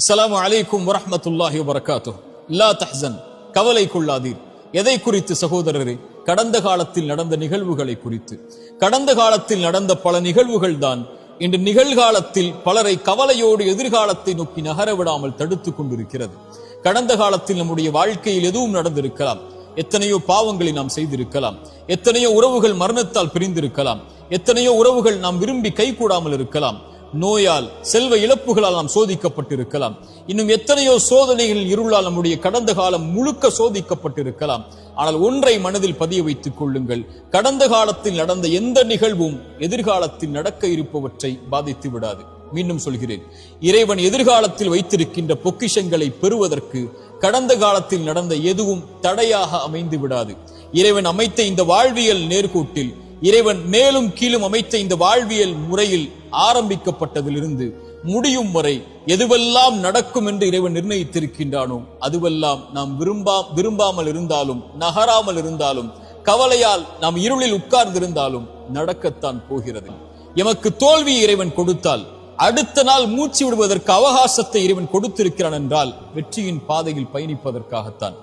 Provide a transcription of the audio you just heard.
அஸ்ஸலாமு அலைக்கும் வரஹ்மத்துல்லாஹி வபரகாத்துஹு. லா தஹ்சன், கவலை கொள்ளாதீர். எதை குறித்து சகோதரரே? கடந்த காலத்தில் நடந்த நிகழ்வுகளை குறித்து. கடந்த காலத்தில் நடந்த பல நிகழ்வுகள் தான் இன்று நிகழ்காலத்தில் பலரை கவலையோடு எதிர்காலத்தை நோக்கி நகர விடாமல் தடுத்துக் கொண்டிருக்கிறது. கடந்த காலத்தில் நம்முடைய வாழ்க்கையில் எதுவும் நடந்திருக்கலாம். எத்தனையோ பாவங்களை நாம் செய்திருக்கலாம். எத்தனையோ உறவுகள் மரணத்தால் பிரிந்திருக்கலாம். எத்தனையோ உறவுகள் நாம் விரும்பி கைகூடாமல் இருக்கலாம். நோயால், செல்வ இழப்புகளால் நாம் சோதிக்கப்பட்டிருக்கலாம். இன்னும் எத்தனையோ சோதனைகள் இருளால் நம்முடைய கடந்த காலம் முழுக்க சோதிக்கப்பட்டிருக்கலாம். ஆனால் ஒன்றை மனதில் பதிய வைத்துக் கொள்ளுங்கள், கடந்த காலத்தில் நடந்த எந்த நிகழ்வும் எதிர்காலத்தில் நடக்க இருப்பவற்றை பாதித்து விடாது. மீண்டும் சொல்கிறேன், இறைவன் எதிர்காலத்தில் வைத்திருக்கின்ற பொக்கிஷங்களை பெறுவதற்கு கடந்த காலத்தில் நடந்த எதுவும் தடையாக அமைந்து விடாது. இறைவன் அமைத்த இந்த வாழ்வியல் நேர்கோட்டில், இறைவன் மேலும் கீழும் அமைத்த இந்த வாழ்வியல் முறையில் ஆரம்பிக்கப்பட்டதிலிருந்து முடியும் வரை எதுவெல்லாம் நடக்கும் என்று இறைவன் நிர்ணயித்திருக்கின்றானோ அதுவெல்லாம் நாம் விரும்பாமல் இருந்தாலும், நகராமல் இருந்தாலும், கவலையால் நாம் இருளில் உட்கார்ந்திருந்தாலும் நடக்கத்தான் போகிறது. எமக்கு தோல்வி இறைவன் கொடுத்தால் அடுத்த நாள் மூச்சு விடுவதற்கு அவகாசத்தை இறைவன் கொடுத்திருக்கிறான் என்றால் வெற்றியின் பாதையில் பயணிப்பதற்காகத்தான்.